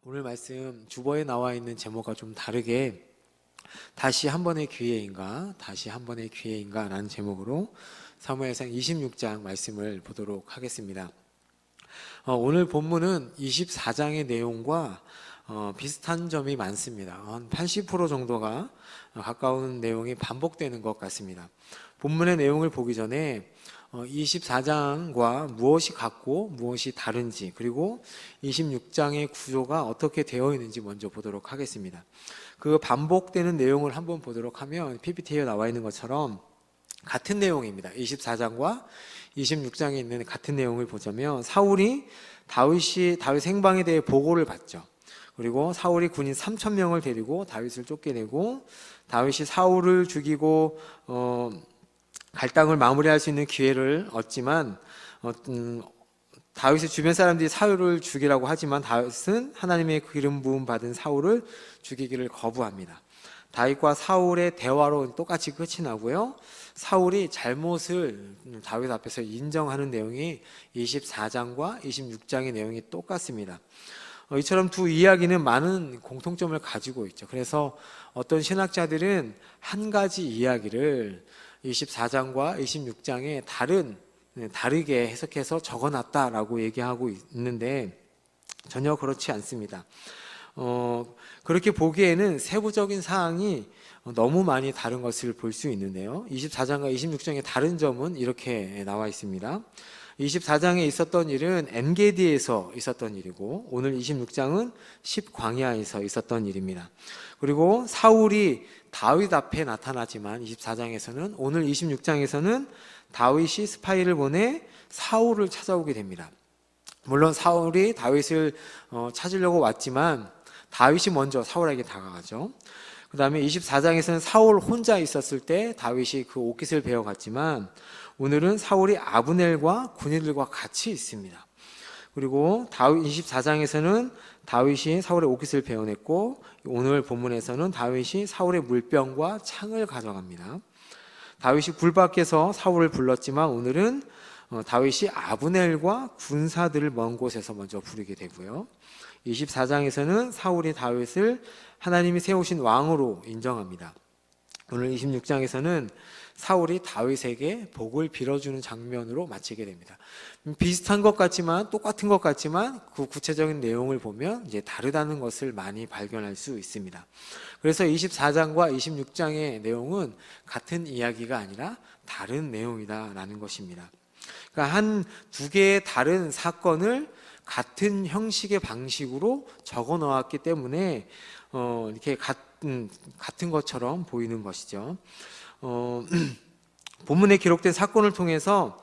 오늘 말씀 주보에 나와 있는 제목과 좀 다르게 다시 한 번의 기회인가 라는 제목으로 사무엘상 26장 말씀을 보도록 하겠습니다. 오늘 본문은 24장의 내용과 비슷한 점이 많습니다. 한 80% 정도가 가까운 내용이 반복되는 것 같습니다. 본문의 내용을 보기 전에 24장과 무엇이 같고 무엇이 다른지, 그리고 26장의 구조가 어떻게 되어 있는지 먼저 보도록 하겠습니다. 그 반복되는 내용을 한번 보도록 하면 PPT에 나와 있는 것처럼 같은 내용입니다. 24장과 26장에 있는 같은 내용을 보자면 사울이 다윗 행방에 대해 보고를 받죠. 그리고 사울이 군인 3,000명을 데리고 다윗을 쫓겨내고, 다윗이 사울을 죽이고 갈등을 마무리할 수 있는 기회를 얻지만 다윗의 주변 사람들이 사울을 죽이라고 하지만 다윗은 하나님의 기름 부음 받은 사울을 죽이기를 거부합니다. 다윗과 사울의 대화로 똑같이 끝이 나고요. 사울이 잘못을 다윗 앞에서 인정하는 내용이 24장과 26장의 내용이 똑같습니다. 이처럼 두 이야기는 많은 공통점을 가지고 있죠. 그래서 어떤 신학자들은 한 가지 이야기를 24장과 26장에 다르게 해석해서 적어놨다라고 얘기하고 있는데 전혀 그렇지 않습니다. 그렇게 보기에는 세부적인 사항이 너무 많이 다른 것을 볼 수 있는데요. 24장과 26장의 다른 점은 이렇게 나와 있습니다. 24장에 있었던 일은 엔게디에서 있었던 일이고, 오늘 26장은 십광야에서 있었던 일입니다. 그리고 사울이 다윗 앞에 나타나지만 24장에서는, 오늘 26장에서는 다윗이 스파이를 보내 사울을 찾아오게 됩니다. 물론 사울이 다윗을 찾으려고 왔지만 다윗이 먼저 사울에게 다가가죠. 그 다음에 24장에서는 사울 혼자 있었을 때 다윗이 그 옷깃을 베어갔지만, 오늘은 사울이 아브넬과 군인들과 같이 있습니다. 그리고 24장에서는 다윗이 사울의 옷깃을 베어냈고, 오늘 본문에서는 다윗이 사울의 물병과 창을 가져갑니다. 다윗이 굴 밖에서 사울을 불렀지만 오늘은 다윗이 아브넬과 군사들을 먼 곳에서 먼저 부르게 되고요. 24장에서는 사울이 다윗을 하나님이 세우신 왕으로 인정합니다. 오늘 26장에서는 사울이 다윗에게 복을 빌어주는 장면으로 마치게 됩니다. 비슷한 것 같지만, 똑같은 것 같지만 그 구체적인 내용을 보면 이제 다르다는 것을 많이 발견할 수 있습니다. 그래서 24장과 26장의 내용은 같은 이야기가 아니라 다른 내용이다라는 것입니다. 그러니까 두 개의 다른 사건을 같은 형식의 방식으로 적어 놓았기 때문에 이렇게 같은 것처럼 보이는 것이죠. 본문에 기록된 사건을 통해서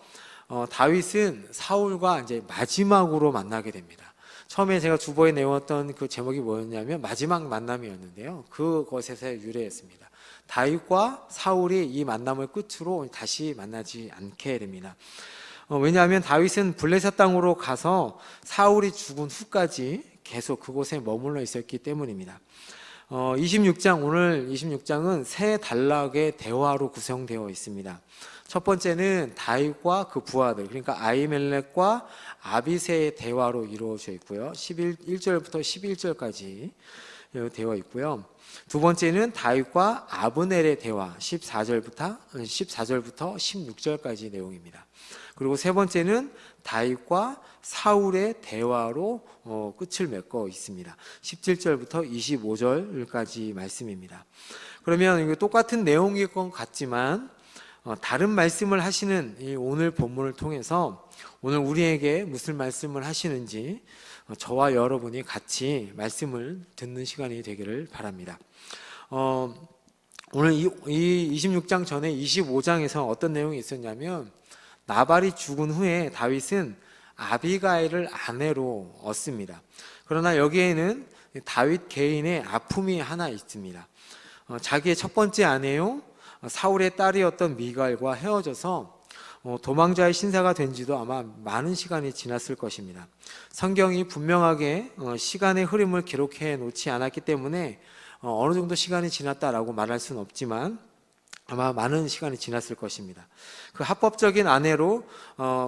다윗은 사울과 이제 마지막으로 만나게 됩니다. 처음에 제가 주보에 내었던 그 제목이 뭐였냐면 마지막 만남이었는데요. 그것에서 유래했습니다. 다윗과 사울이 이 만남을 끝으로 다시 만나지 않게 됩니다. 왜냐하면 다윗은 블레셋 땅으로 가서 사울이 죽은 후까지 계속 그곳에 머물러 있었기 때문입니다. 26장, 오늘 26장은 세 단락의 대화로 구성되어 있습니다. 첫 번째는 다윗과 그 부하들, 그러니까 아히멜렉과 아비새의 대화로 이루어져 있고요. 1절부터 11절까지 되어 있고요. 두 번째는 다윗과 아브넬의 대화, 14절부터 16절까지 내용입니다. 그리고 세 번째는 다윗과 사울의 대화로 끝을 맺고 있습니다. 17절부터 25절까지 말씀입니다. 그러면 이거 똑같은 내용일 것 같지만 다른 말씀을 하시는 이 오늘 본문을 통해서 오늘 우리에게 무슨 말씀을 하시는지 저와 여러분이 같이 말씀을 듣는 시간이 되기를 바랍니다. 오늘 이 26장 전에 25장에서 어떤 내용이 있었냐면, 나발이 죽은 후에 다윗은 아비가일을 아내로 얻습니다. 그러나 여기에는 다윗 개인의 아픔이 하나 있습니다. 자기의 첫 번째 아내요 사울의 딸이었던 미갈과 헤어져서 도망자의 신사가 된 지도 아마 많은 시간이 지났을 것입니다. 성경이 분명하게 시간의 흐름을 기록해 놓지 않았기 때문에 어느 정도 시간이 지났다라고 말할 수는 없지만 아마 많은 시간이 지났을 것입니다. 그 합법적인 아내로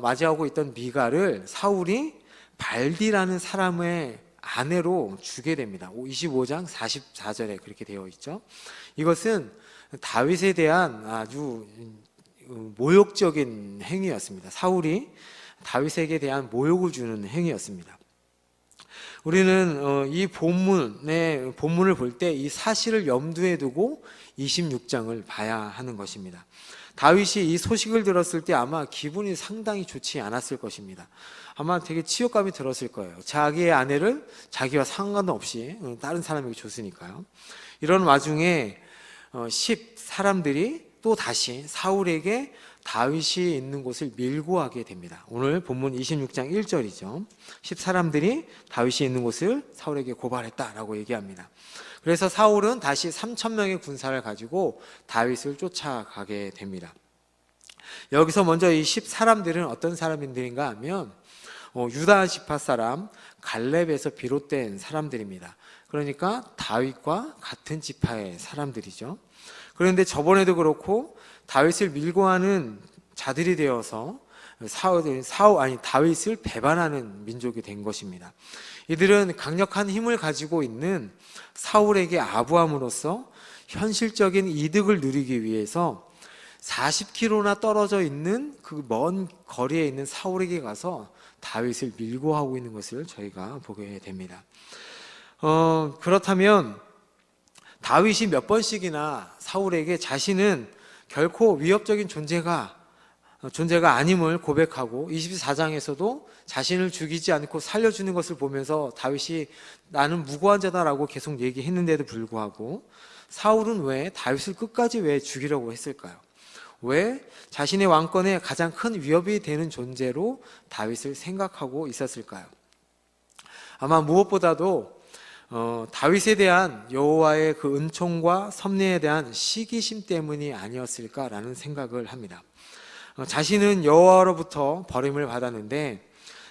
맞이하고 있던 미갈을 사울이 발디라는 사람의 아내로 주게 됩니다. 25장 44절에 그렇게 되어 있죠. 이것은 다윗에 대한 아주 모욕적인 행위였습니다. 사울이 다윗에게 대한 모욕을 주는 행위였습니다. 우리는 이 본문을 볼 때 이 사실을 염두에 두고 26장을 봐야 하는 것입니다. 다윗이 이 소식을 들었을 때 아마 기분이 상당히 좋지 않았을 것입니다. 아마 되게 치욕감이 들었을 거예요. 자기의 아내를 자기와 상관없이 다른 사람에게 줬으니까요. 이런 와중에 10 사람들이 또 다시 사울에게 다윗이 있는 곳을 밀고 하게 됩니다. 오늘 본문 26장 1절이죠. 10 사람들이 다윗이 있는 곳을 사울에게 고발했다라고 얘기합니다. 그래서 사울은 다시 3,000명의 군사를 가지고 다윗을 쫓아가게 됩니다. 여기서 먼저 이 10 사람들은 어떤 사람들인가 하면 유다 지파 사람 갈렙에서 비롯된 사람들입니다. 그러니까 다윗과 같은 지파의 사람들이죠. 그런데 저번에도 그렇고 다윗을 밀고 하는 자들이 되어서 다윗을 배반하는 민족이 된 것입니다. 이들은 강력한 힘을 가지고 있는 사울에게 아부함으로써 현실적인 이득을 누리기 위해서 40km나 떨어져 있는 그 먼 거리에 있는 사울에게 가서 다윗을 밀고 하고 있는 것을 저희가 보게 됩니다. 그렇다면 다윗이 몇 번씩이나 사울에게 자신은 결코 위협적인 존재가 아님을 고백하고 24장에서도 자신을 죽이지 않고 살려주는 것을 보면서 다윗이 나는 무고한 자다라고 계속 얘기했는데도 불구하고 사울은 왜 다윗을 끝까지 왜 죽이려고 했을까요? 왜 자신의 왕권에 가장 큰 위협이 되는 존재로 다윗을 생각하고 있었을까요? 아마 무엇보다도 다윗에 대한 여호와의 그 은총과 섭리에 대한 시기심 때문이 아니었을까라는 생각을 합니다. 자신은 여호와로부터 버림을 받았는데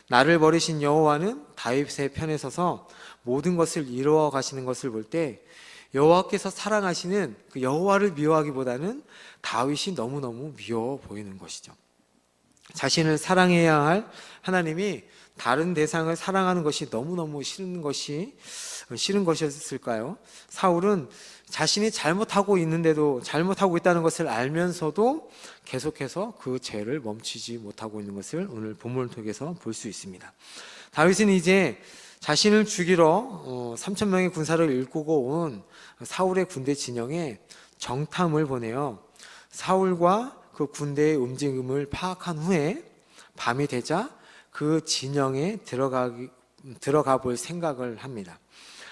나를 버리신 여호와는 다윗의 편에 서서 모든 것을 이루어 가시는 것을 볼 때 여호와께서 사랑하시는 그 여호와를 미워하기보다는 다윗이 너무너무 미워 보이는 것이죠. 자신을 사랑해야 할 하나님이 다른 대상을 사랑하는 것이 너무너무 싫은 것이었을까요? 사울은 자신이 잘못하고 있다는 것을 알면서도 계속해서 그 죄를 멈추지 못하고 있는 것을 오늘 본문을 통해서 볼 수 있습니다. 다윗은 이제 자신을 죽이러 3,000명의 군사를 이끌고 온 사울의 군대 진영에 정탐을 보내요. 사울과 그 군대의 움직임을 파악한 후에 밤이 되자 그 진영에 들어가 볼 생각을 합니다.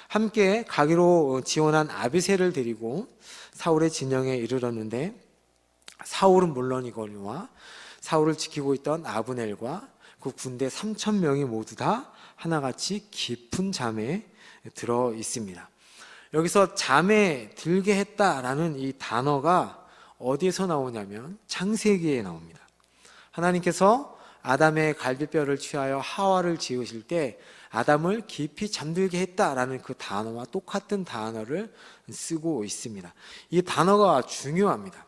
함께 가기로 지원한 아비새를 데리고 사울의 진영에 이르렀는데 사울은 물론이거니와 사울을 지키고 있던 아브넬과 그 군대 3,000명이 모두 다 하나같이 깊은 잠에 들어 있습니다. 여기서 잠에 들게 했다라는 이 단어가 어디에서 나오냐면 창세기에 나옵니다. 하나님께서 아담의 갈비뼈를 취하여 하와를 지으실 때 아담을 깊이 잠들게 했다라는 그 단어와 똑같은 단어를 쓰고 있습니다. 이 단어가 중요합니다.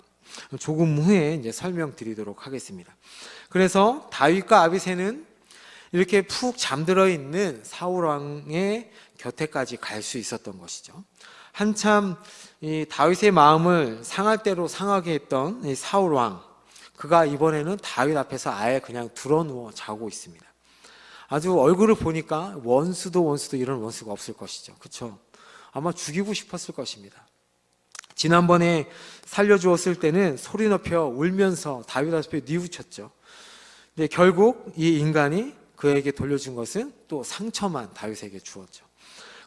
조금 후에 이제 설명드리도록 하겠습니다. 그래서 다윗과 아비새는 이렇게 푹 잠들어 있는 사울 왕의 곁에까지 갈 수 있었던 것이죠. 한참 이 다윗의 마음을 상할 대로 상하게 했던 이 사울 왕, 그가 이번에는 다윗 앞에서 아예 그냥 드러누워 자고 있습니다. 아주 얼굴을 보니까 원수도 이런 원수가 없을 것이죠. 그렇죠? 아마 죽이고 싶었을 것입니다. 지난번에 살려주었을 때는 소리 높여 울면서 다윗 앞에 뉘우쳤죠. 근데 결국 이 인간이 그에게 돌려준 것은 또 상처만 다윗에게 주었죠.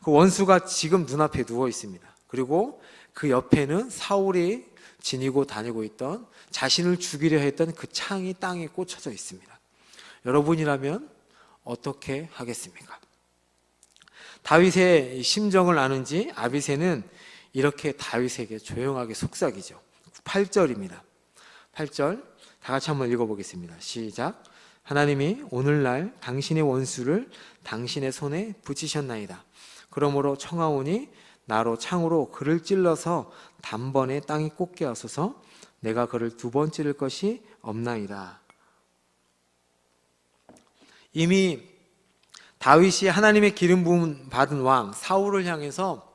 그 원수가 지금 눈앞에 누워 있습니다. 그리고 그 옆에는 사울이 지니고 다니고 있던 자신을 죽이려 했던 그 창이 땅에 꽂혀져 있습니다. 여러분이라면 어떻게 하겠습니까? 다윗의 심정을 아는지 아비새는 이렇게 다윗에게 조용하게 속삭이죠. 8절입니다. 8절 다 같이 한번 읽어보겠습니다. 시작. 하나님이 오늘날 당신의 원수를 당신의 손에 붙이셨나이다. 그러므로 청하오니 나로 창으로 그를 찔러서 단번에 땅이 꽂게 하소서. 내가 그를 2번 찌를 것이 없나이다. 이미 다윗이 하나님의 기름 부음 받은 왕 사울을 향해서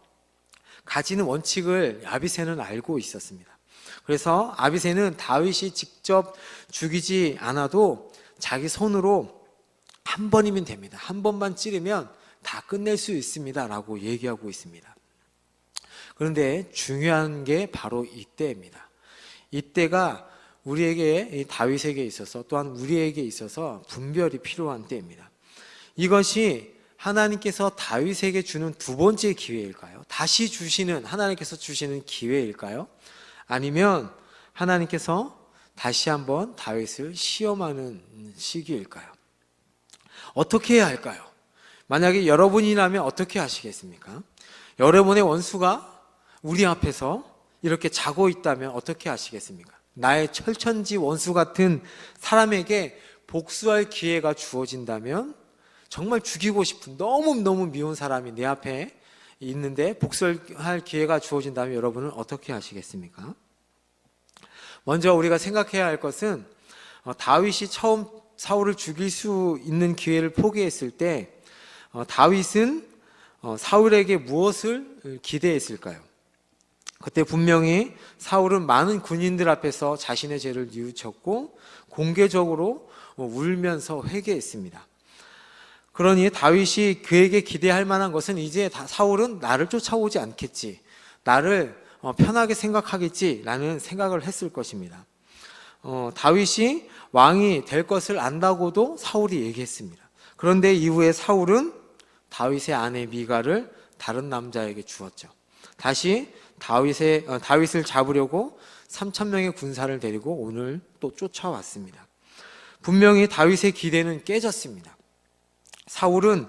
가지는 원칙을 아비새는 알고 있었습니다. 그래서 아비새는 다윗이 직접 죽이지 않아도 자기 손으로 한 번이면 됩니다. 한 번만 찌르면 다 끝낼 수 있습니다 라고 얘기하고 있습니다. 그런데 중요한 게 바로 이때입니다. 이때가 우리에게, 다윗에게 있어서 또한 우리에게 있어서 분별이 필요한 때입니다. 이것이 하나님께서 다윗에게 주는 두 번째 기회일까요? 다시 주시는, 하나님께서 주시는 기회일까요? 아니면 하나님께서 다시 한번 다윗을 시험하는 시기일까요? 어떻게 해야 할까요? 만약에 여러분이라면 어떻게 하시겠습니까? 여러분의 원수가 우리 앞에서 이렇게 자고 있다면 어떻게 하시겠습니까? 나의 철천지 원수 같은 사람에게 복수할 기회가 주어진다면, 정말 죽이고 싶은 너무너무 미운 사람이 내 앞에 있는데 복수할 기회가 주어진다면 여러분은 어떻게 하시겠습니까? 먼저 우리가 생각해야 할 것은, 다윗이 처음 사울을 죽일 수 있는 기회를 포기했을 때 다윗은 사울에게 무엇을 기대했을까요? 그때 분명히 사울은 많은 군인들 앞에서 자신의 죄를 뉘우쳤고 공개적으로 울면서 회개했습니다. 그러니 다윗이 그에게 기대할 만한 것은, 이제 사울은 나를 쫓아오지 않겠지, 나를 편하게 생각하겠지라는 생각을 했을 것입니다. 다윗이 왕이 될 것을 안다고도 사울이 얘기했습니다. 그런데 이후에 사울은 다윗의 아내 미갈을 다른 남자에게 주었죠. 다시 다윗을 잡으려고 3,000명의 군사를 데리고 오늘 또 쫓아왔습니다. 분명히 다윗의 기대는 깨졌습니다. 사울은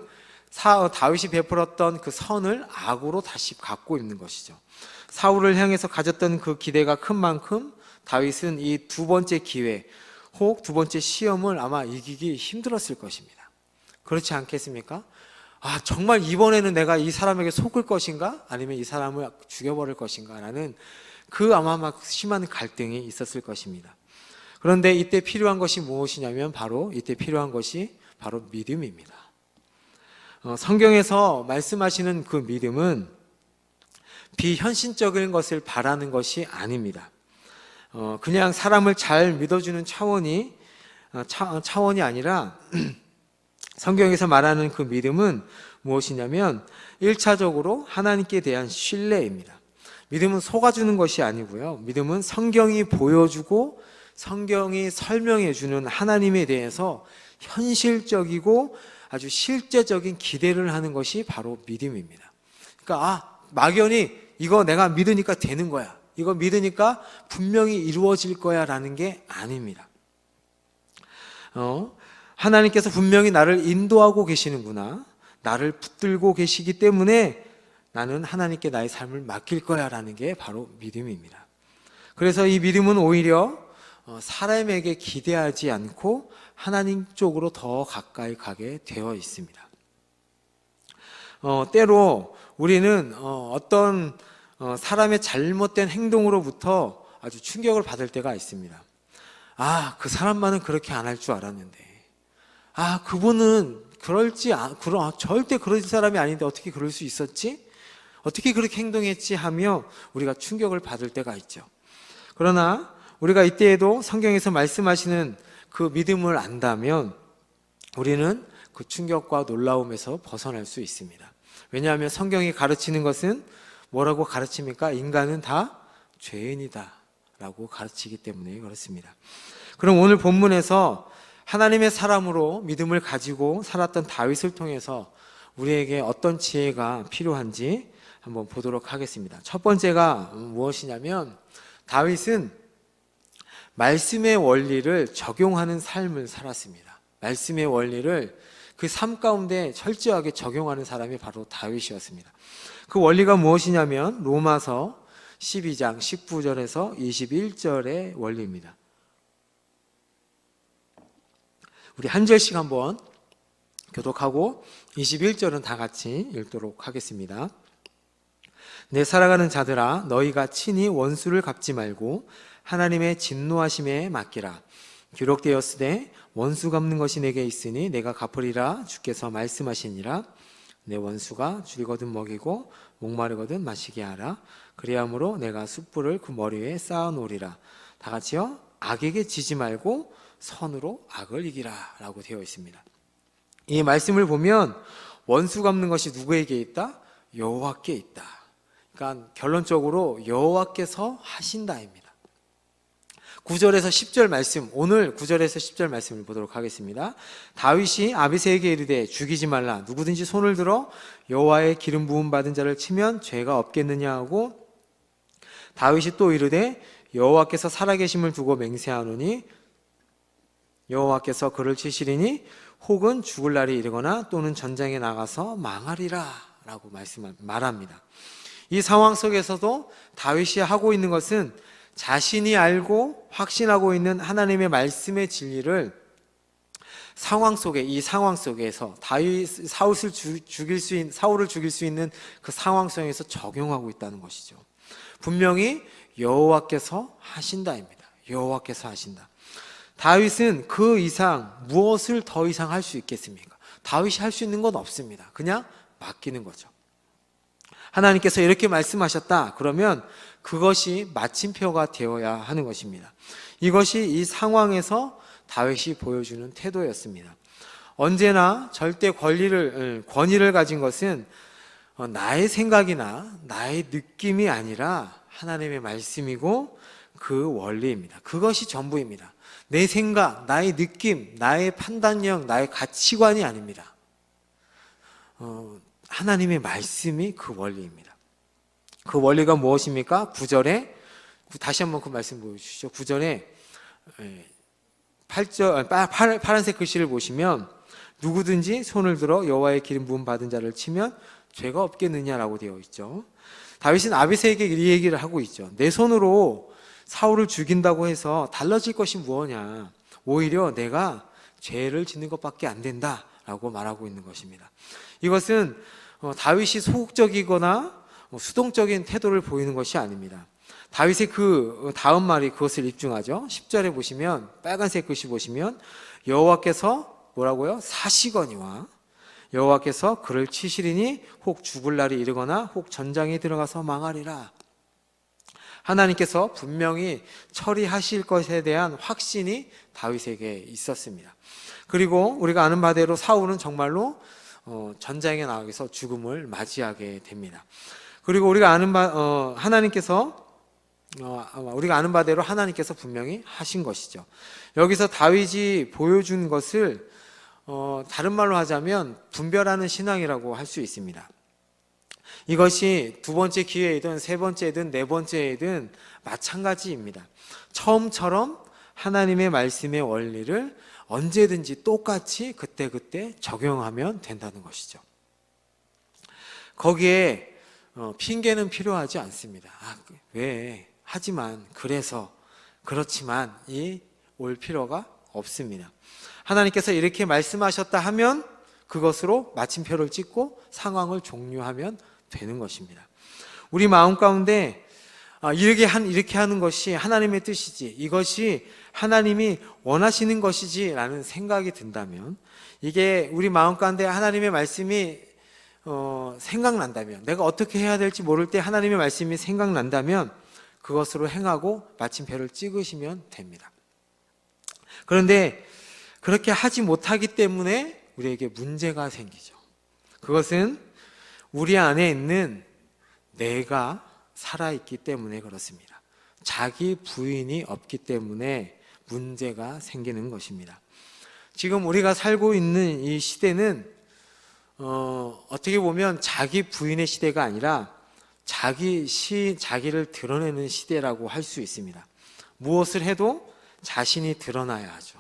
다윗이 베풀었던 그 선을 악으로 다시 갖고 있는 것이죠. 사울을 향해서 가졌던 그 기대가 큰 만큼 다윗은 이 두 번째 기회, 혹 두 번째 시험을 아마 이기기 힘들었을 것입니다. 그렇지 않겠습니까? 정말 이번에는 내가 이 사람에게 속을 것인가? 아니면 이 사람을 죽여버릴 것인가? 라는 아마 막 심한 갈등이 있었을 것입니다. 그런데 이때 필요한 것이 무엇이냐면, 이때 필요한 것이 바로 믿음입니다. 성경에서 말씀하시는 그 믿음은 비현실적인 것을 바라는 것이 아닙니다. 그냥 사람을 잘 믿어주는 차원이 아니라 성경에서 말하는 그 믿음은 무엇이냐면 1차적으로 하나님께 대한 신뢰입니다. 믿음은 속아주는 것이 아니고요. 믿음은 성경이 보여주고 성경이 설명해주는 하나님에 대해서 현실적이고 아주 실제적인 기대를 하는 것이 바로 믿음입니다. 그러니까 막연히 이거 내가 믿으니까 되는 거야, 이거 믿으니까 분명히 이루어질 거야 라는 게 아닙니다. 하나님께서 분명히 나를 인도하고 계시는구나, 나를 붙들고 계시기 때문에 나는 하나님께 나의 삶을 맡길 거야 라는 게 바로 믿음입니다. 그래서 이 믿음은 오히려 사람에게 기대하지 않고 하나님 쪽으로 더 가까이 가게 되어 있습니다. 때로 우리는 어떤 사람의 잘못된 행동으로부터 아주 충격을 받을 때가 있습니다. 그 사람만은 그렇게 안 할 줄 알았는데, 그분은 절대 그럴 사람이 아닌데 어떻게 그럴 수 있었지? 어떻게 그렇게 행동했지? 하며 우리가 충격을 받을 때가 있죠. 그러나 우리가 이때에도 성경에서 말씀하시는 그 믿음을 안다면 우리는 그 충격과 놀라움에서 벗어날 수 있습니다. 왜냐하면 성경이 가르치는 것은 뭐라고 가르칩니까? 인간은 다 죄인이다 라고 가르치기 때문에 그렇습니다. 그럼 오늘 본문에서 하나님의 사람으로 믿음을 가지고 살았던 다윗을 통해서 우리에게 어떤 지혜가 필요한지 한번 보도록 하겠습니다. 첫 번째가 무엇이냐면, 다윗은 말씀의 원리를 적용하는 삶을 살았습니다. 말씀의 원리를 그 삶 가운데 철저하게 적용하는 사람이 바로 다윗이었습니다. 그 원리가 무엇이냐면 로마서 12장 19절에서 21절의 원리입니다. 우리 한 절씩 한번 교독하고 21절은 다 같이 읽도록 하겠습니다. 내 사랑하는 자들아, 너희가 친히 원수를 갚지 말고 하나님의 진노하심에 맡기라. 기록되었으되 원수 갚는 것이 내게 있으니 내가 갚으리라 주께서 말씀하시니라. 내 원수가 줄이거든 먹이고 목마르거든 마시게 하라. 그리함으로 내가 숯불을 그 머리 위에 쌓아 놓으리라. 다 같이요. 악에게 지지 말고 선으로 악을 이기라 라고 되어 있습니다. 이 말씀을 보면 원수 갚는 것이 누구에게 있다? 여호와께 있다. 그러니까 결론적으로 여호와께서 하신다입니다. 9절에서 10절 말씀, 오늘 9절에서 10절 말씀을 보도록 하겠습니다. 다윗이 아비새에게 이르되 죽이지 말라. 누구든지 손을 들어 여호와의 기름 부음 받은 자를 치면 죄가 없겠느냐 하고, 다윗이 또 이르되 여호와께서 살아계심을 두고 맹세하노니 여호와께서 그를 치시리니 혹은 죽을 날이 이르거나 또는 전장에 나가서 망하리라 라고 말합니다. 이 상황 속에서도 다윗이 하고 있는 것은 자신이 알고 확신하고 있는 하나님의 말씀의 진리를 이 상황 속에서 사울을 죽일 수 있는 그 상황 속에서 적용하고 있다는 것이죠. 분명히 여호와께서 하신다입니다. 여호와께서 하신다. 다윗은 그 이상 무엇을 더 이상 할 수 있겠습니까? 다윗이 할 수 있는 건 없습니다. 그냥 맡기는 거죠. 하나님께서 이렇게 말씀하셨다. 그러면 그것이 마침표가 되어야 하는 것입니다. 이것이 이 상황에서 다윗이 보여주는 태도였습니다. 언제나 절대 권위를 가진 것은 나의 생각이나 나의 느낌이 아니라 하나님의 말씀이고 그 원리입니다. 그것이 전부입니다. 내 생각, 나의 느낌, 나의 판단력, 나의 가치관이 아닙니다. 하나님의 말씀이 그 원리입니다. 그 원리가 무엇입니까? 9절에 다시 한번 그 말씀 보여주시죠. 9절에 8절 파란색 글씨를 보시면 누구든지 손을 들어 여호와의 기름 부음 받은 자를 치면 죄가 없겠느냐라고 되어 있죠. 다윗은 아비새에게 이 얘기를 하고 있죠. 내 손으로 사울을 죽인다고 해서 달라질 것이 무엇냐? 오히려 내가 죄를 짓는 것밖에 안 된다라고 말하고 있는 것입니다. 이것은 다윗이 소극적이거나 수동적인 태도를 보이는 것이 아닙니다. 다윗의 그 다음 말이 그것을 입증하죠. 10절에 보시면 빨간색 글씨 보시면 여호와께서 뭐라고요? 사시거니와 여호와께서 그를 치시리니 혹 죽을 날이 이르거나 혹 전장에 들어가서 망하리라. 하나님께서 분명히 처리하실 것에 대한 확신이 다윗에게 있었습니다. 그리고 우리가 아는 바대로 사울은 정말로 전장에 나가서 죽음을 맞이하게 됩니다. 그리고 우리가 아는 바대로 하나님께서 분명히 하신 것이죠. 여기서 다윗이 보여준 것을 다른 말로 하자면 분별하는 신앙이라고 할 수 있습니다. 이것이 두 번째 기회이든 세 번째이든 네 번째이든 마찬가지입니다. 처음처럼 하나님의 말씀의 원리를 언제든지 똑같이 그때그때 적용하면 된다는 것이죠. 거기에 핑계는 필요하지 않습니다. 왜? 하지만, 그래서, 그렇지만 이 올 필요가 없습니다. 하나님께서 이렇게 말씀하셨다 하면 그것으로 마침표를 찍고 상황을 종료하면 되는 것입니다. 우리 마음 가운데 이렇게 하는 것이 하나님의 뜻이지, 이것이 하나님이 원하시는 것이지 라는 생각이 든다면, 이게 우리 마음 가운데 하나님의 말씀이 생각난다면, 내가 어떻게 해야 될지 모를 때 하나님의 말씀이 생각난다면 그것으로 행하고 마침표를 찍으시면 됩니다. 그런데 그렇게 하지 못하기 때문에 우리에게 문제가 생기죠. 그것은 우리 안에 있는 내가 살아있기 때문에 그렇습니다. 자기 부인이 없기 때문에 문제가 생기는 것입니다. 지금 우리가 살고 있는 이 시대는 어떻게 보면 자기 부인의 시대가 아니라 자기를 드러내는 시대라고 할 수 있습니다. 무엇을 해도 자신이 드러나야 하죠.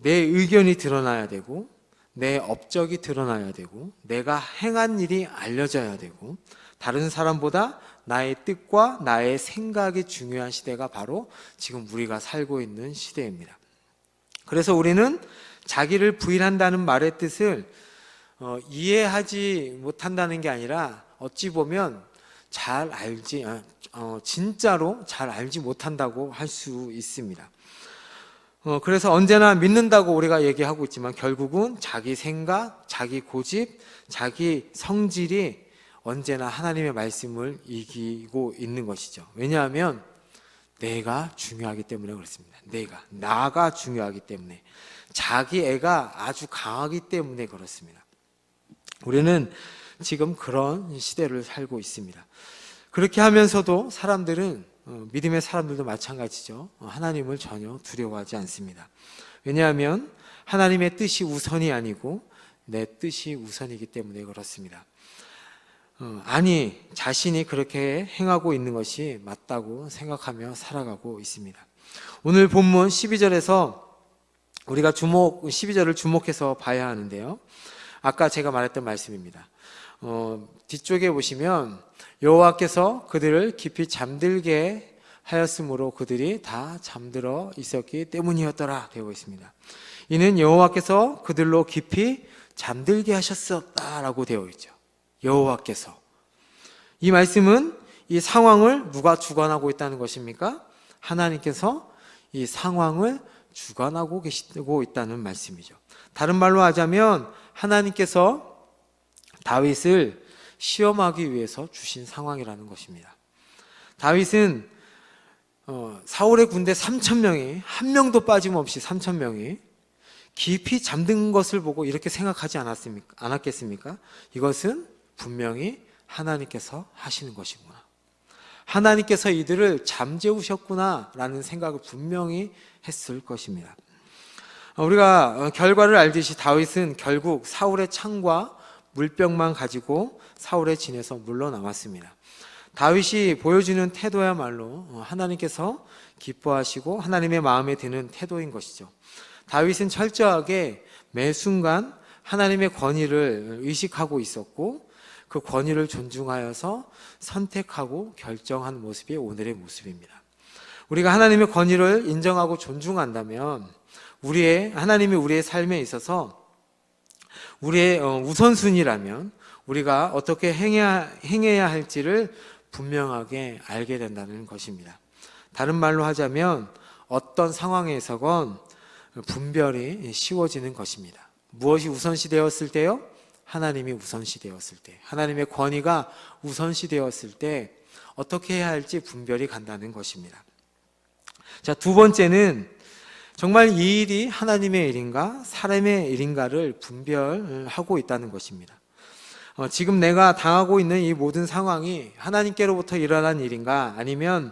내 의견이 드러나야 되고, 내 업적이 드러나야 되고, 내가 행한 일이 알려져야 되고, 다른 사람보다 나의 뜻과 나의 생각이 중요한 시대가 바로 지금 우리가 살고 있는 시대입니다. 그래서 우리는 자기를 부인한다는 말의 뜻을 이해하지 못한다는 게 아니라 어찌 보면 진짜로 잘 알지 못한다고 할 수 있습니다. 그래서 언제나 믿는다고 우리가 얘기하고 있지만 결국은 자기 생각, 자기 고집, 자기 성질이 언제나 하나님의 말씀을 이기고 있는 것이죠. 왜냐하면 내가 중요하기 때문에 그렇습니다. 나가 중요하기 때문에, 자기 애가 아주 강하기 때문에 그렇습니다. 우리는 지금 그런 시대를 살고 있습니다. 그렇게 하면서도 사람들은, 믿음의 사람들도 마찬가지죠. 하나님을 전혀 두려워하지 않습니다. 왜냐하면 하나님의 뜻이 우선이 아니고 내 뜻이 우선이기 때문에 그렇습니다. 자신이 그렇게 행하고 있는 것이 맞다고 생각하며 살아가고 있습니다. 오늘 본문 12절에서 우리가 12절을 주목해서 봐야 하는데요. 아까 제가 말했던 말씀입니다. 뒤쪽에 보시면 여호와께서 그들을 깊이 잠들게 하였으므로 그들이 다 잠들어 있었기 때문이었더라 되어 있습니다. 이는 여호와께서 그들로 깊이 잠들게 하셨었다라고 되어 있죠. 여호와께서. 이 말씀은 이 상황을 누가 주관하고 있다는 것입니까? 하나님께서 이 상황을 주관하고 계시고 있다는 말씀이죠. 다른 말로 하자면 하나님께서 다윗을 시험하기 위해서 주신 상황이라는 것입니다. 다윗은 사울의 군대 3,000명이 한 명도 빠짐없이 3,000명이 깊이 잠든 것을 보고 이렇게 생각하지 않았겠습니까? 이것은 분명히 하나님께서 하시는 것이구나. 하나님께서 이들을 잠재우셨구나 라는 생각을 분명히 했을 것입니다. 우리가 결과를 알듯이 다윗은 결국 사울의 창과 물병만 가지고 사울의 진에서 물러나왔습니다. 다윗이 보여주는 태도야말로 하나님께서 기뻐하시고 하나님의 마음에 드는 태도인 것이죠. 다윗은 철저하게 매 순간 하나님의 권위를 의식하고 있었고 그 권위를 존중하여서 선택하고 결정한 모습이 오늘의 모습입니다. 우리가 하나님의 권위를 인정하고 존중한다면 하나님이 우리의 삶에 있어서 우리의 우선순위라면 우리가 어떻게 행해야 할지를 분명하게 알게 된다는 것입니다. 다른 말로 하자면 어떤 상황에서건 분별이 쉬워지는 것입니다. 무엇이 우선시 되었을 때요? 하나님이 우선시 되었을 때, 하나님의 권위가 우선시 되었을 때 어떻게 해야 할지 분별이 간다는 것입니다. 자, 두 번째는 정말 이 일이 하나님의 일인가 사람의 일인가를 분별하고 있다는 것입니다. 지금 내가 당하고 있는 이 모든 상황이 하나님께로부터 일어난 일인가 아니면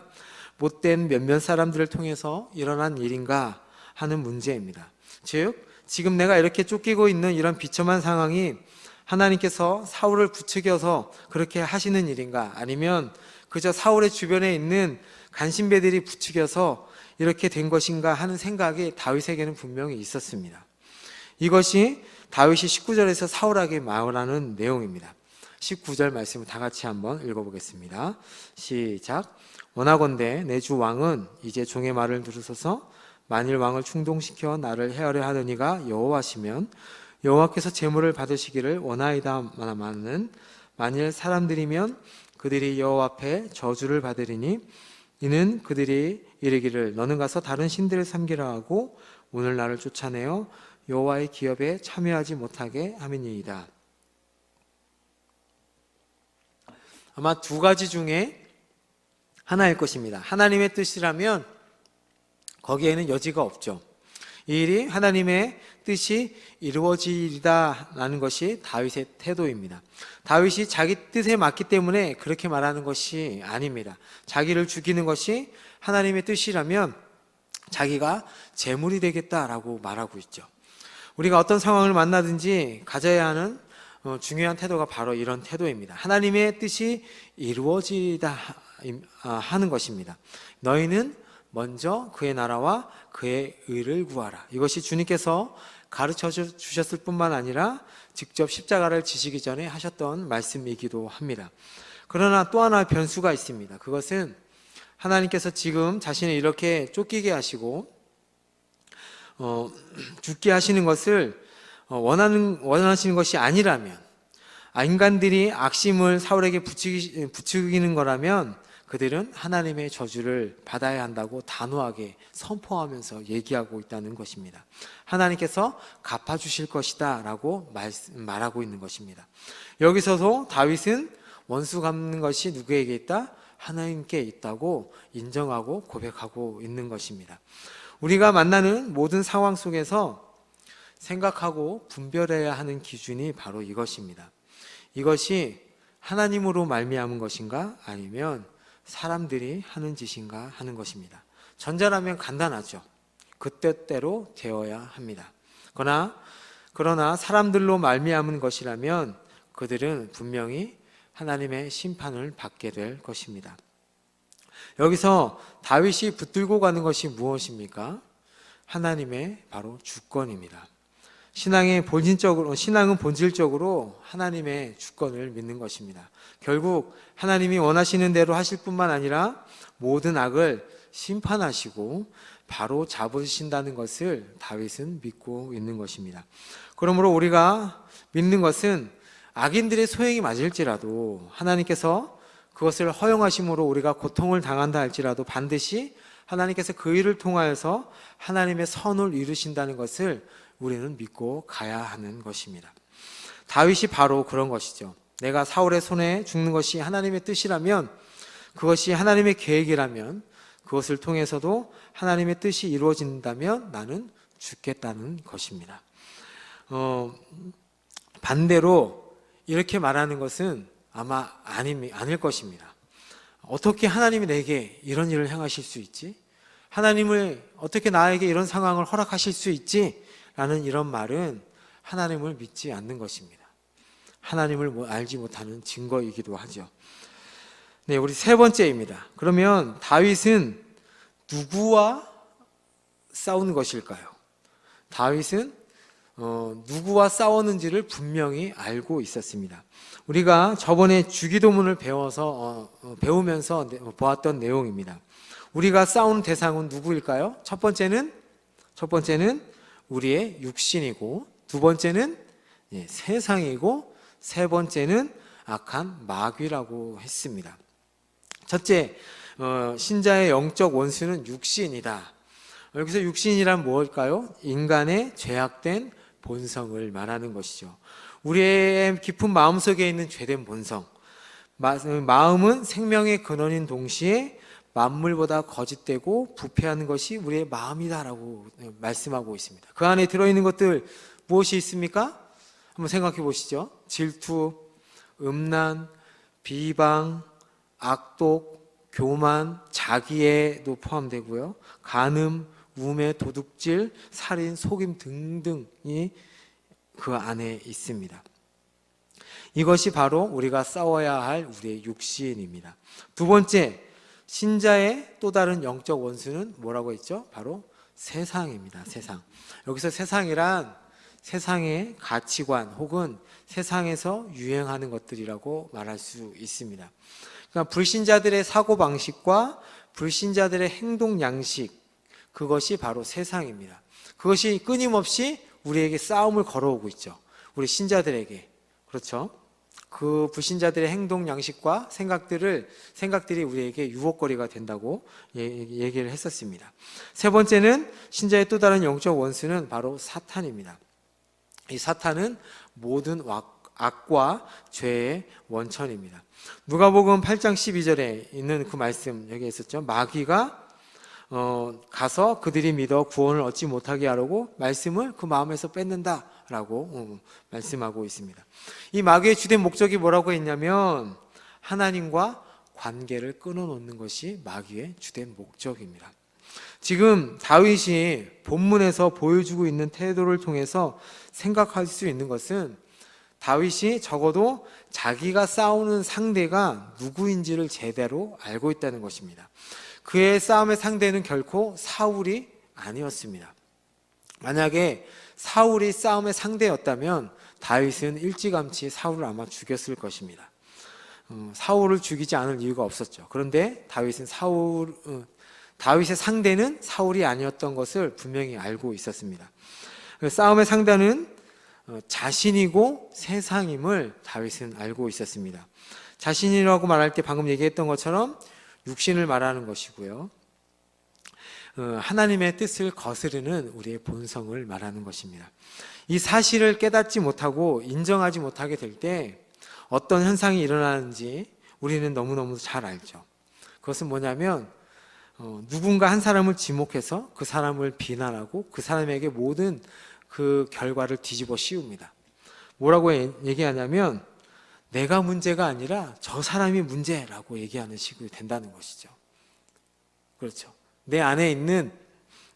못된 몇몇 사람들을 통해서 일어난 일인가 하는 문제입니다. 즉 지금 내가 이렇게 쫓기고 있는 이런 비참한 상황이 하나님께서 사울을 부추겨서 그렇게 하시는 일인가 아니면 그저 사울의 주변에 있는 간신배들이 부추겨서 이렇게 된 것인가 하는 생각이 다윗에게는 분명히 있었습니다. 이것이 다윗이 19절에서 사울에게 말하는 내용입니다. 19절 말씀을 다 같이 한번 읽어보겠습니다. 시작. 원하건대 내 주 왕은 이제 종의 말을 들으소서. 만일 왕을 충동시켜 나를 헤아려 하느니가 여호와시면 여호와께서 제물을 받으시기를 원하이다마는 만일 사람들이면 그들이 여호와 앞에 저주를 받으리니 이는 그들이 이르기를 너는 가서 다른 신들을 섬기라 하고 오늘 나를 쫓아내어 여호와의 기업에 참여하지 못하게 함이니이다. 아마 두 가지 중에 하나일 것입니다. 하나님의 뜻이라면 거기에는 여지가 없죠. 이 일이 하나님의 뜻이 이루어지리다라는 것이 다윗의 태도입니다. 다윗이 자기 뜻에 맞기 때문에 그렇게 말하는 것이 아닙니다. 자기를 죽이는 것이 하나님의 뜻이라면 자기가 제물이 되겠다라고 말하고 있죠. 우리가 어떤 상황을 만나든지 가져야 하는 중요한 태도가 바로 이런 태도입니다. 하나님의 뜻이 이루어지다 하는 것입니다. 너희는 먼저 그의 나라와 그의 의를 구하라. 이것이 주님께서 가르쳐 주셨을 뿐만 아니라 직접 십자가를 지시기 전에 하셨던 말씀이기도 합니다. 그러나 또 하나 변수가 있습니다. 그것은 하나님께서 지금 자신을 이렇게 쫓기게 하시고 죽게 하시는 것을 원하시는 것이 아니라면, 인간들이 악심을 사울에게 부추기는 거라면 그들은 하나님의 저주를 받아야 한다고 단호하게 선포하면서 얘기하고 있다는 것입니다. 하나님께서 갚아주실 것이다 라고 말하고 있는 것입니다. 여기서도 다윗은 원수 갚는 것이 누구에게 있다? 하나님께 있다고 인정하고 고백하고 있는 것입니다. 우리가 만나는 모든 상황 속에서 생각하고 분별해야 하는 기준이 바로 이것입니다. 이것이 하나님으로 말미암은 것인가 아니면 사람들이 하는 짓인가 하는 것입니다. 전자라면 간단하죠. 그 뜻대로 되어야 합니다. 그러나 사람들로 말미암은 것이라면 그들은 분명히 하나님의 심판을 받게 될 것입니다. 여기서 다윗이 붙들고 가는 것이 무엇입니까? 하나님의 바로 주권입니다. 신앙은 본질적으로 하나님의 주권을 믿는 것입니다. 결국 하나님이 원하시는 대로 하실 뿐만 아니라 모든 악을 심판하시고 바로 잡으신다는 것을 다윗은 믿고 있는 것입니다. 그러므로 우리가 믿는 것은 악인들의 소행이 맞을지라도 하나님께서 그것을 허용하심으로 우리가 고통을 당한다 할지라도 반드시 하나님께서 그 일을 통하여서 하나님의 선을 이루신다는 것을 우리는 믿고 가야 하는 것입니다. 다윗이 바로 그런 것이죠. 내가 사울의 손에 죽는 것이 하나님의 뜻이라면, 그것이 하나님의 계획이라면, 그것을 통해서도 하나님의 뜻이 이루어진다면 나는 죽겠다는 것입니다. 반대로 이렇게 말하는 것은 아마 아닐 것입니다. 어떻게 하나님이 내게 이런 일을 행하실 수 있지? 하나님을 어떻게 나에게 이런 상황을 허락하실 수 있지? 라는 이런 말은 하나님을 믿지 않는 것입니다. 하나님을 알지 못하는 증거이기도 하죠. 네, 우리 세 번째입니다. 그러면 다윗은 누구와 싸우는 것일까요? 다윗은 누구와 싸웠는지를 분명히 알고 있었습니다. 우리가 저번에 주기도문을 배우면서 보았던 내용입니다. 우리가 싸우는 대상은 누구일까요? 첫 번째는 우리의 육신이고, 두 번째는 세상이고, 세 번째는 악한 마귀라고 했습니다. 첫째, 신자의 영적 원수는 육신이다. 여기서 육신이란 무엇일까요? 인간의 죄악된 본성을 말하는 것이죠. 우리의 깊은 마음속에 있는 죄된 본성, 마음은 생명의 근원인 동시에 만물보다 거짓되고 부패한 것이 우리의 마음이다라고 말씀하고 있습니다. 그 안에 들어있는 것들 무엇이 있습니까? 한번 생각해 보시죠. 질투, 음란, 비방, 악독, 교만, 자기애도 포함되고요. 간음, 우매, 도둑질, 살인, 속임 등등이 그 안에 있습니다. 이것이 바로 우리가 싸워야 할 우리의 육신입니다. 두 번째, 신자의 또 다른 영적 원수는 뭐라고 했죠? 바로 세상입니다. 세상. 여기서 세상이란 세상의 가치관 혹은 세상에서 유행하는 것들이라고 말할 수 있습니다. 그러니까 불신자들의 사고방식과 불신자들의 행동 양식, 그것이 바로 세상입니다. 그것이 끊임없이 우리에게 싸움을 걸어오고 있죠. 우리 신자들에게. 그렇죠? 그 불신자들의 행동 양식과 생각들이 우리에게 유혹거리가 된다고 얘기를 했었습니다. 세 번째는 신자의 또 다른 영적 원수는 바로 사탄입니다. 이 사탄은 모든 악과 죄의 원천입니다. 누가복음 8장 12절에 있는 그 말씀 여기 있었죠. 마귀가 가서 그들이 믿어 구원을 얻지 못하게 하려고 말씀을 그 마음에서 뺏는다라고 말씀하고 있습니다. 이 마귀의 주된 목적이 뭐라고 했냐면 하나님과 관계를 끊어놓는 것이 마귀의 주된 목적입니다. 지금 다윗이 본문에서 보여주고 있는 태도를 통해서 생각할 수 있는 것은 다윗이 적어도 자기가 싸우는 상대가 누구인지를 제대로 알고 있다는 것입니다. 그의 싸움의 상대는 결코 사울이 아니었습니다. 만약에 사울이 싸움의 상대였다면 다윗은 일찌감치 사울을 아마 죽였을 것입니다. 사울을 죽이지 않을 이유가 없었죠. 그런데 다윗의 상대는 사울이 아니었던 것을 분명히 알고 있었습니다. 싸움의 상대는 자신이고 세상임을 다윗은 알고 있었습니다. 자신이라고 말할 때 방금 얘기했던 것처럼 육신을 말하는 것이고요. 하나님의 뜻을 거스르는 우리의 본성을 말하는 것입니다. 이 사실을 깨닫지 못하고 인정하지 못하게 될 때 어떤 현상이 일어나는지 우리는 너무너무 잘 알죠. 그것은 뭐냐면 누군가 한 사람을 지목해서 그 사람을 비난하고 그 사람에게 모든 그 결과를 뒤집어 씌웁니다. 뭐라고 얘기하냐면 내가 문제가 아니라 저 사람이 문제라고 얘기하는 식으로 된다는 것이죠. 그렇죠. 내 안에 있는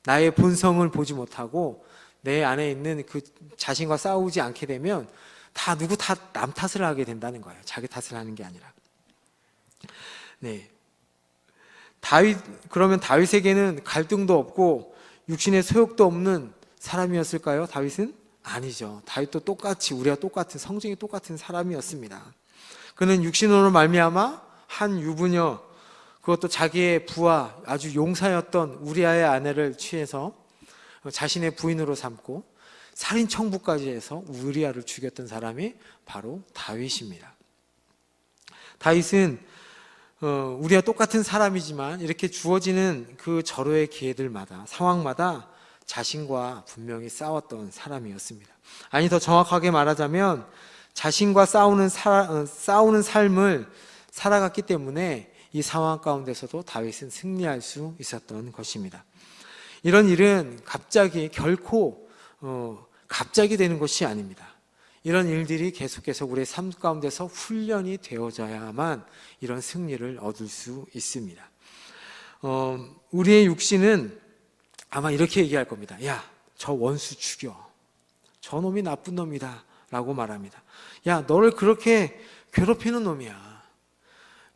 나의 본성을 보지 못하고 내 안에 있는 그 자신과 싸우지 않게 되면 누구 탓, 남 탓을 하게 된다는 거예요. 자기 탓을 하는 게 아니라. 네. 그러면 다윗에게는 갈등도 없고 육신의 소욕도 없는 사람이었을까요? 다윗은? 아니죠. 다윗도 우리와 똑같은, 성정이 똑같은 사람이었습니다. 그는 육신으로 말미암아 한 유부녀, 그것도 자기의 부하, 아주 용사였던 우리아의 아내를 취해서 자신의 부인으로 삼고 살인 청부까지 해서 우리아를 죽였던 사람이 바로 다윗입니다. 다윗은 우리와 똑같은 사람이지만 이렇게 주어지는 그 절호의 기회들마다, 상황마다 자신과 분명히 싸웠던 사람이었습니다. 아니, 더 정확하게 말하자면 자신과 싸우는 삶을 살아갔기 때문에 이 상황 가운데서도 다윗은 승리할 수 있었던 것입니다. 이런 일은 결코 갑자기 되는 것이 아닙니다. 이런 일들이 계속해서 우리의 삶 가운데서 훈련이 되어져야만 이런 승리를 얻을 수 있습니다. 우리의 육신은 아마 이렇게 얘기할 겁니다. 야, 저 원수 죽여. 저 놈이 나쁜 놈이다 라고 말합니다. 야, 너를 그렇게 괴롭히는 놈이야.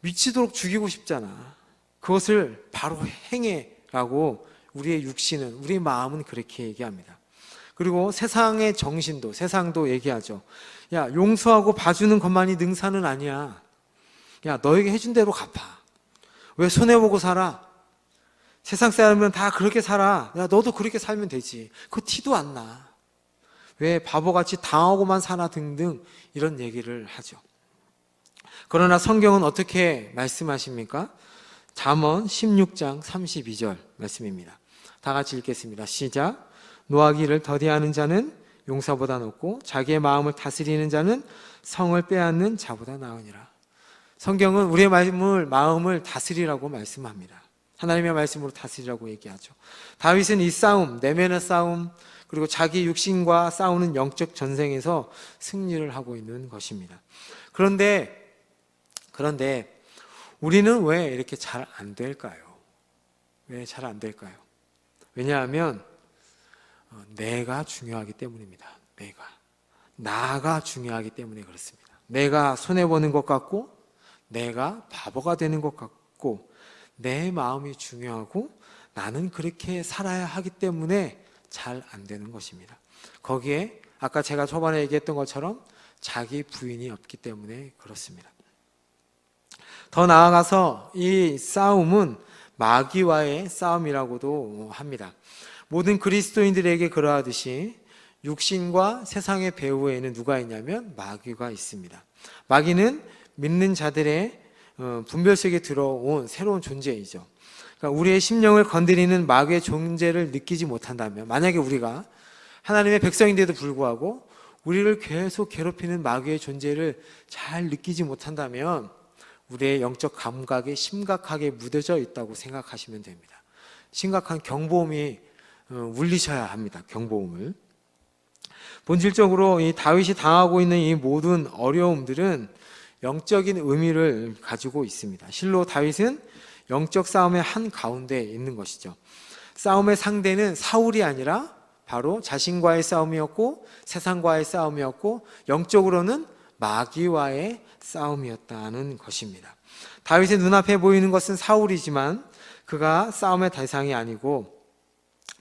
미치도록 죽이고 싶잖아. 그것을 바로 행해 라고 우리의 육신은, 우리의 마음은 그렇게 얘기합니다. 그리고 세상의 정신도, 세상도 얘기하죠. 야, 용서하고 봐주는 것만이 능사는 아니야. 야, 너에게 해준 대로 갚아. 왜 손해보고 살아? 세상 사람은 다 그렇게 살아. 야, 너도 그렇게 살면 되지. 그거 티도 안 나. 왜 바보같이 당하고만 사나 등등 이런 얘기를 하죠. 그러나 성경은 어떻게 말씀하십니까? 잠언 16장 32절 말씀입니다. 다 같이 읽겠습니다. 시작. 노하기를 더디하는 자는 용사보다 높고 자기의 마음을 다스리는 자는 성을 빼앗는 자보다 나으니라. 성경은 우리의 마음을 다스리라고 말씀합니다. 하나님의 말씀으로 다스리라고 얘기하죠. 다윗은 이 싸움, 내면의 싸움, 그리고 자기 육신과 싸우는 영적 전쟁에서 승리를 하고 있는 것입니다. 그런데 우리는 왜 이렇게 잘 안 될까요? 왜 잘 안 될까요? 왜냐하면 내가 중요하기 때문입니다. 나가 중요하기 때문에 그렇습니다. 내가 손해보는 것 같고 내가 바보가 되는 것 같고 내 마음이 중요하고 나는 그렇게 살아야 하기 때문에 잘 안 되는 것입니다. 거기에 아까 제가 초반에 얘기했던 것처럼 자기 부인이 없기 때문에 그렇습니다. 더 나아가서 이 싸움은 마귀와의 싸움이라고도 합니다. 모든 그리스도인들에게 그러하듯이 육신과 세상의 배후에는 누가 있냐면 마귀가 있습니다. 마귀는 믿는 자들의 분별 속에 들어온 새로운 존재이죠. 그러니까 우리의 심령을 건드리는 마귀의 존재를 느끼지 못한다면, 만약에 우리가 하나님의 백성인데도 불구하고 우리를 계속 괴롭히는 마귀의 존재를 잘 느끼지 못한다면 우리의 영적 감각에 심각하게 무뎌져 있다고 생각하시면 됩니다. 심각한 경보음이 울리셔야 합니다. 경보음을. 본질적으로 이 다윗이 당하고 있는 이 모든 어려움들은 영적인 의미를 가지고 있습니다. 실로 다윗은 영적 싸움의 한 가운데에 있는 것이죠. 싸움의 상대는 사울이 아니라 바로 자신과의 싸움이었고 세상과의 싸움이었고 영적으로는 마귀와의 싸움이었다는 것입니다. 다윗의 눈앞에 보이는 것은 사울이지만 그가 싸움의 대상이 아니고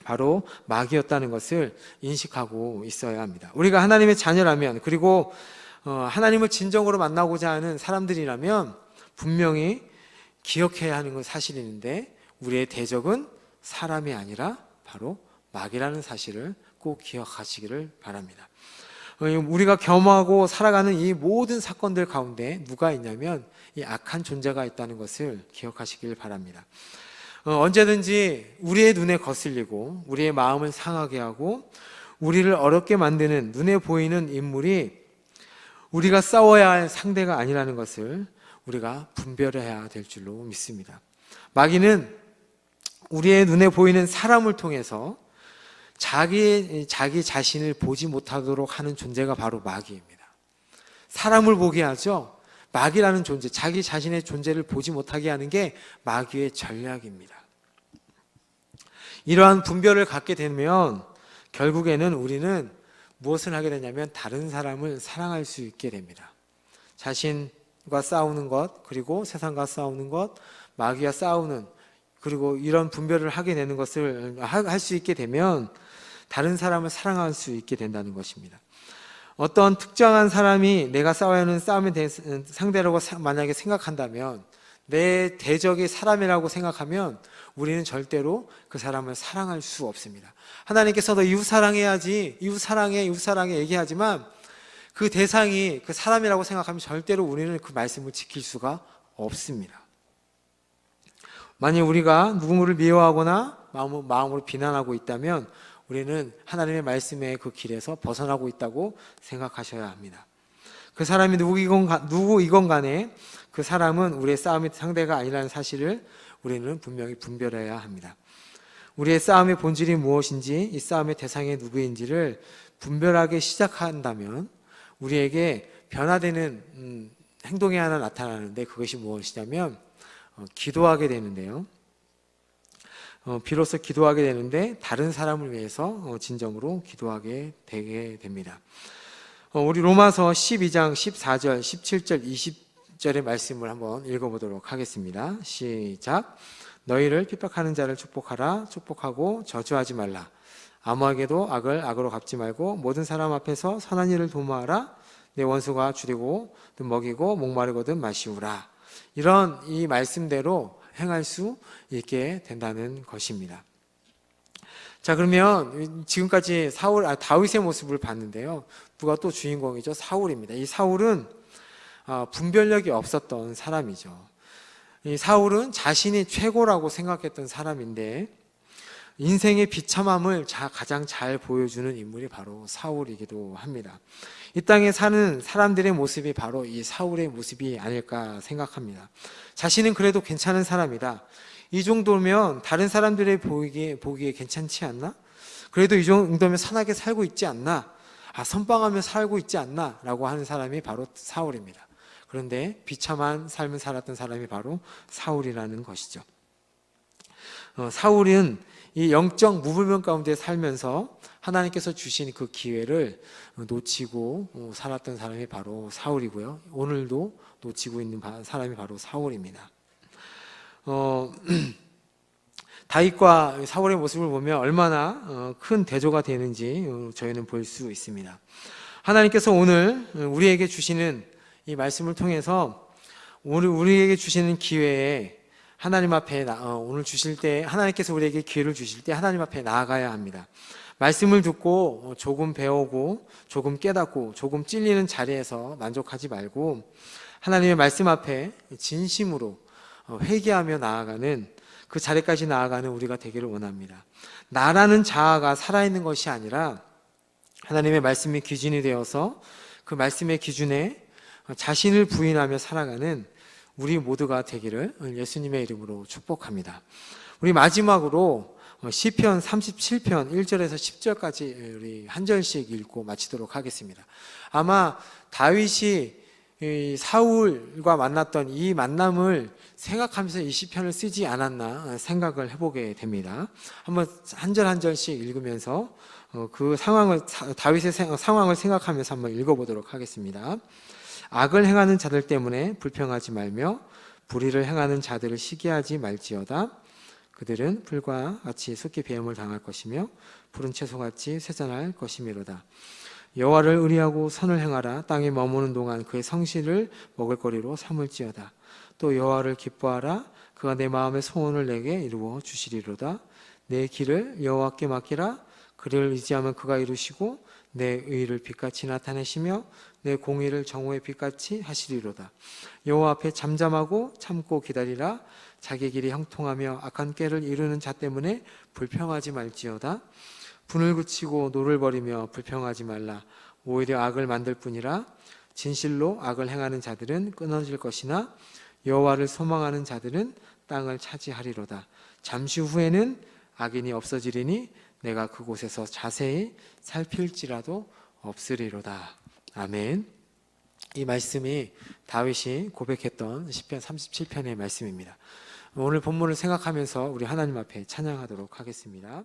바로 마귀였다는 것을 인식하고 있어야 합니다. 우리가 하나님의 자녀라면, 그리고 하나님을 진정으로 만나고자 하는 사람들이라면 분명히 기억해야 하는 건 사실인데, 우리의 대적은 사람이 아니라 바로 마귀라는 사실을 꼭 기억하시기를 바랍니다. 우리가 겸하고 살아가는 이 모든 사건들 가운데 누가 있냐면 이 악한 존재가 있다는 것을 기억하시길 바랍니다. 언제든지 우리의 눈에 거슬리고 우리의 마음을 상하게 하고 우리를 어렵게 만드는 눈에 보이는 인물이 우리가 싸워야 할 상대가 아니라는 것을 우리가 분별해야 될 줄로 믿습니다. 마귀는 우리의 눈에 보이는 사람을 통해서 자기 자신을 보지 못하도록 하는 존재가 바로 마귀입니다. 사람을 보게 하죠. 마귀라는 존재, 자기 자신의 존재를 보지 못하게 하는 게 마귀의 전략입니다. 이러한 분별을 갖게 되면 결국에는 우리는 무엇을 하게 되냐면 다른 사람을 사랑할 수 있게 됩니다. 자신과 싸우는 것, 그리고 세상과 싸우는 것, 마귀와 싸우는, 그리고 이런 분별을 하게 되는 것을 할 수 있게 되면 다른 사람을 사랑할 수 있게 된다는 것입니다. 어떤 특정한 사람이 내가 싸워야 하는 싸움의 상대라고 만약에 생각한다면, 내 대적이 사람이라고 생각하면 우리는 절대로 그 사람을 사랑할 수 없습니다. 하나님께서 너 이웃 사랑해야지, 이웃 사랑해 얘기하지만 그 대상이 그 사람이라고 생각하면 절대로 우리는 그 말씀을 지킬 수가 없습니다. 만약 우리가 누군가를 미워하거나 마음으로 비난하고 있다면 우리는 하나님의 말씀의 그 길에서 벗어나고 있다고 생각하셔야 합니다. 그 사람이 누구이건 간에 그 사람은 우리의 싸움의 상대가 아니라는 사실을 우리는 분명히 분별해야 합니다. 우리의 싸움의 본질이 무엇인지, 이 싸움의 대상이 누구인지를 분별하게 시작한다면 우리에게 변화되는 행동이 하나 나타나는데, 그것이 무엇이냐면 기도하게 되는데요. 비로소 기도하게 되는데 다른 사람을 위해서 진정으로 기도하게 되게 됩니다. 우리 로마서 12장 14절, 17절, 20절의 말씀을 한번 읽어보도록 하겠습니다. 시작. 너희를 핍박하는 자를 축복하라. 축복하고 저주하지 말라. 아무에게도 악을 악으로 갚지 말고 모든 사람 앞에서 선한 일을 도모하라. 내 원수가 주되고 먹이고 목마르거든 마시우라. 이런 이 말씀대로 행할 수 있게 된다는 것입니다. 자, 그러면 지금까지 다윗의 모습을 봤는데요. 누가 또 주인공이죠? 사울입니다. 이 사울은 분별력이 없었던 사람이죠. 이 사울은 자신이 최고라고 생각했던 사람인데 인생의 비참함을 가장 잘 보여주는 인물이 바로 사울이기도 합니다. 이 땅에 사는 사람들의 모습이 바로 이 사울의 모습이 아닐까 생각합니다. 자신은 그래도 괜찮은 사람이다. 이 정도면 다른 사람들이 보기에 괜찮지 않나? 그래도 이 정도면 선하게 살고 있지 않나? 선방하며 살고 있지 않나? 라고 하는 사람이 바로 사울입니다. 그런데 비참한 삶을 살았던 사람이 바로 사울이라는 것이죠. 사울은 이 영적 무불면 가운데 살면서 하나님께서 주신 그 기회를 놓치고 살았던 사람이 바로 사울이고요. 오늘도 놓치고 있는 사람이 바로 사울입니다. 다윗과 사울의 모습을 보면 얼마나 큰 대조가 되는지 저희는 볼 수 있습니다. 하나님께서 오늘 우리에게 주시는 이 말씀을 통해서 우리에게 주시는 기회에 하나님 앞에 오늘 주실 때, 하나님께서 우리에게 기회를 주실 때 하나님 앞에 나아가야 합니다. 말씀을 듣고 조금 배우고 조금 깨닫고 조금 찔리는 자리에서 만족하지 말고 하나님의 말씀 앞에 진심으로 회개하며 나아가는 그 자리까지 나아가는 우리가 되기를 원합니다. 나라는 자아가 살아있는 것이 아니라 하나님의 말씀이 기준이 되어서 그 말씀의 기준에 자신을 부인하며 살아가는 우리 모두가 되기를 예수님의 이름으로 축복합니다. 우리 마지막으로 시편 37편 1절에서 10절까지 우리 한 절씩 읽고 마치도록 하겠습니다. 아마 다윗이 사울과 만났던 이 만남을 생각하면서 이 시편을 쓰지 않았나 생각을 해보게 됩니다. 한번 한 절 한 절씩 읽으면서 그 상황을, 다윗의 상황을 생각하면서 한번 읽어보도록 하겠습니다. 악을 행하는 자들 때문에 불평하지 말며 불의를 행하는 자들을 시기하지 말지어다. 그들은 풀과 같이 속히 배임을 당할 것이며 푸른 채소같이 쇠잔할 것이미로다. 여호와를 의리하고 선을 행하라. 땅에 머무는 동안 그의 성실을 먹을거리로 삼을지어다. 또 여호와를 기뻐하라. 그가 내 마음의 소원을 내게 이루어 주시리로다. 내 길을 여호와께 맡기라. 그를 의지하면 그가 이루시고 내 의를 빛같이 나타내시며 내 공의를 정오의 빛같이 하시리로다. 여호와 앞에 잠잠하고 참고 기다리라. 자기 길이 형통하며 악한 꾀를 이루는 자 때문에 불평하지 말지어다. 분을 그치고 노를 버리며 불평하지 말라. 오히려 악을 만들 뿐이라. 진실로 악을 행하는 자들은 끊어질 것이나 여호와를 소망하는 자들은 땅을 차지하리로다. 잠시 후에는 악인이 없어지리니 내가 그곳에서 자세히 살필지라도 없으리로다. 아멘. 이 말씀이 다윗이 고백했던 시편 37편의 말씀입니다. 오늘 본문을 생각하면서 우리 하나님 앞에 찬양하도록 하겠습니다.